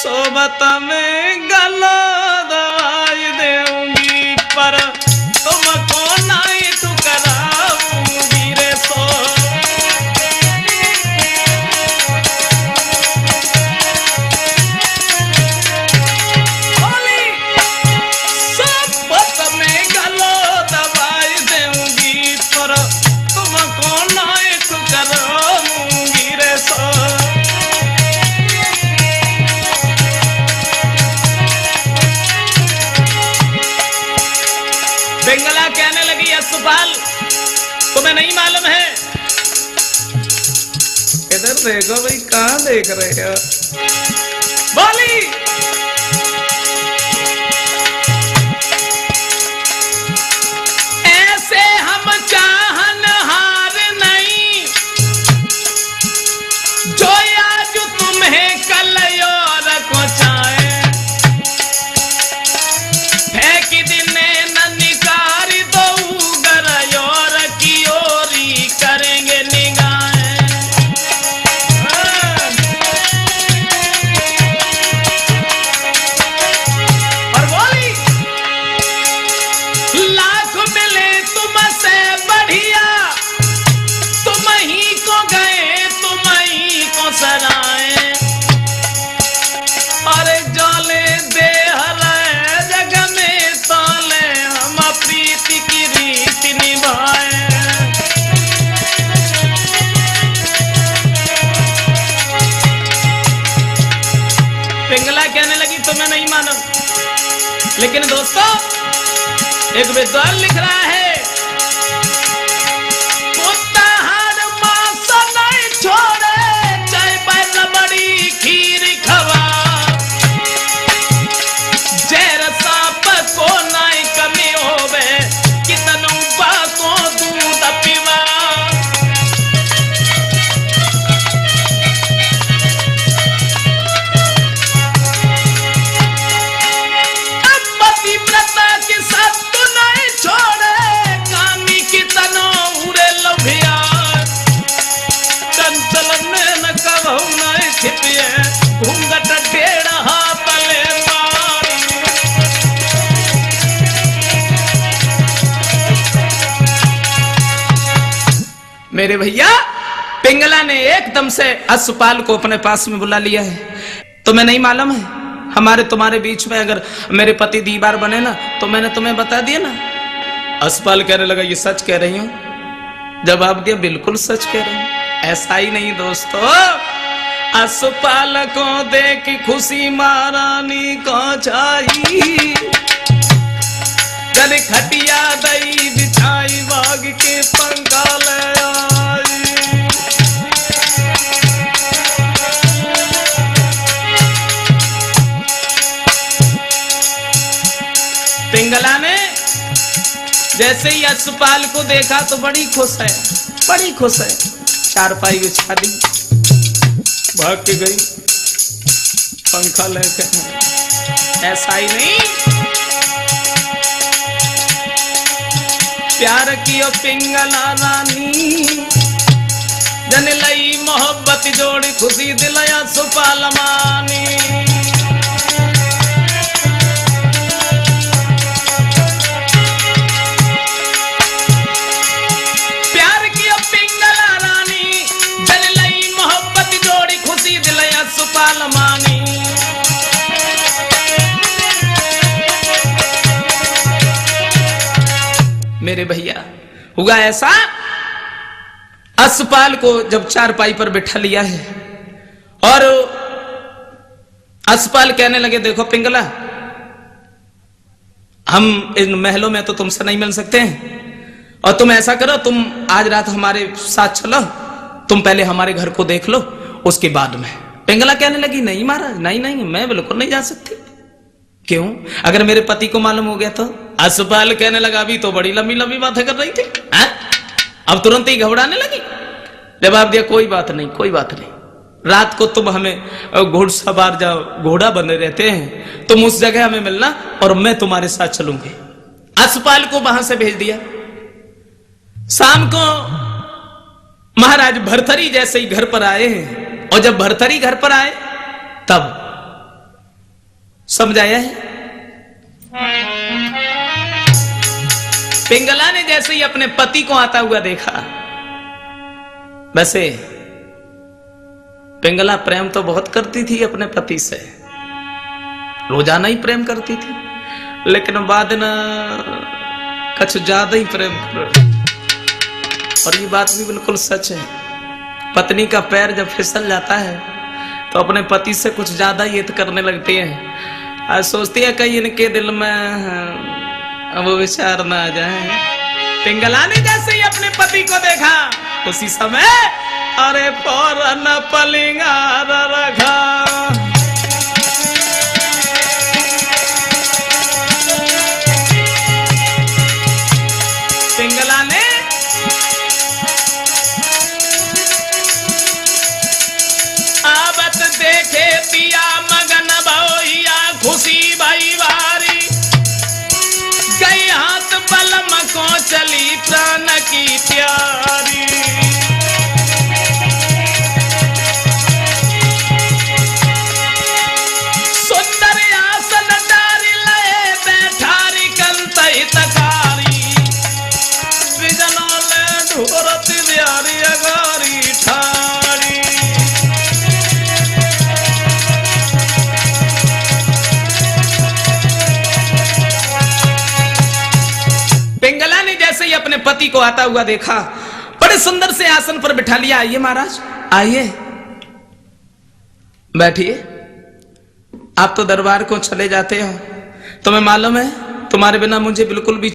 सोबत में गला दवाई देऊंगी पर तुमको नहीं ठुकराऊंगी रे सो। सोबत में गला दवाई देऊंगी पर तुमको नहीं ठुकराऊंगी रे सो। पिंगला कहने लगी यशपाल तुम्हें नहीं मालूम है? इधर देखो भाई, कहां देख रहे हो? बोली ऐसे हम चाहनहार नहीं जो आज तुम्हें कल और को चाहे फेंक दिने करेंगे निगाहें। और बोली लाख मिले तुमसे बढ़िया तुम ही को गए तुम ही को सराए और जोले दे हलाए जग में तोले हम प्रीति की रीति निभाए। पिंगला कहने लगी तुम्हें नहीं मानो, लेकिन दोस्तों एक विद्वान लिख रहा है कुत्ताहार मांस नहीं छोड़े चाहे पर बड़ी खीर खवा जहर सांप को नहीं कमी होवे कितनों बाको दूध पीवा। घूंघट टेढ़ा पले मार मेरे भैया पिंगला ने एकदम से यशपाल को अपने पास में बुला लिया है। तुम्हें नहीं मालूम है हमारे तुम्हारे बीच में अगर मेरे पति दीवार बने ना तो मैंने तुम्हें बता दिया ना। यशपाल कहने लगा ये सच कह रही हूं? जवाब दिया बिल्कुल सच कह रही हूं। ऐसा ही नहीं दोस्तों, यशपाल को देख खुशी महारानी को छाई गल खटिया दई बिछाई बाग के पंखा ले आई। पिंगला ने जैसे ही यशपाल को देखा तो बड़ी खुश है, बड़ी खुश है। चारपाई बिछा दी, भाग के गई पंखा लेकर। ऐसा ही नहीं प्यार कियो पिंगला रानी जन लई मोहब्बत जोड़ी खुशी दिलया यशपाल मानी। प्यार कियो पिंगला रानी जन लई मोहब्बत जोड़ी खुशी दिलया यशपाल मानी। मेरे भैया हुआ ऐसा, यशपाल को जब चारपाई पर बिठा लिया है और यशपाल कहने लगे देखो पिंगला हम इन महलों में तो तुमसे नहीं मिल सकते हैं और तुम ऐसा करो तुम आज रात हमारे साथ चलो, तुम पहले हमारे घर को देख लो उसके बाद में। पिंगला कहने लगी नहीं महाराज नहीं नहीं मैं बिल्कुल नहीं जा सकती। क्यों? अगर मेरे पति को मालूम हो गया तो? यशपाल कहने लगा अभी तो बड़ी लंबी लंबी बातें कर रही थी, अब तुरंत ही घबराने लगी। जवाब दिया कोई बात नहीं कोई बात नहीं, रात को तुम हमें घोड़सवार जाओ घोड़ा बने रहते हैं तुम उस जगह हमें मिलना और मैं तुम्हारे साथ चलूंगी। यशपाल को वहां से भेज दिया। शाम को महाराज भरथरी जैसे ही घर पर आए हैं और जब भरथरी घर पर आए तब समझाया है। पिंगला ने जैसे ही अपने पति को आता हुआ देखा, वैसे पिंगला प्रेम तो बहुत करती थी अपने पति से, रोजाना ही प्रेम करती थी, लेकिन बाद न कुछ ज्यादा ही प्रेम कर। और ये बात भी बिल्कुल सच है, पत्नी का पैर जब फिसल जाता है तो अपने पति से कुछ ज्यादा ही करने लगती है। आज सोचती है कहीं इनके दिल में वो विचार ना आ जाए। पिंगला ने जैसे ही अपने पति को देखा उसी समय अरे फौरन पलिंगार रखा। पिंगला ने आबत देखे पिया मगन भैया खुशी भाई वारी, गई हाथ बलम को चली प्राण की प्यारी। सुंदर आसन डारी लए बैठारी कंत हितकारी, बिजनों ले ढोरत ब्यारी अगारी ठारी। पिंगला ने जैसे ही अपने पति को आता हुआ देखा, बड़े सुंदर से आसन पर बिठा लिया। आइए महाराज, आइए बैठिए। आप तो दरबार को चले जाते हो, तुम्हें मालूम है तुम्हारे बिना मुझे बिल्कुल भी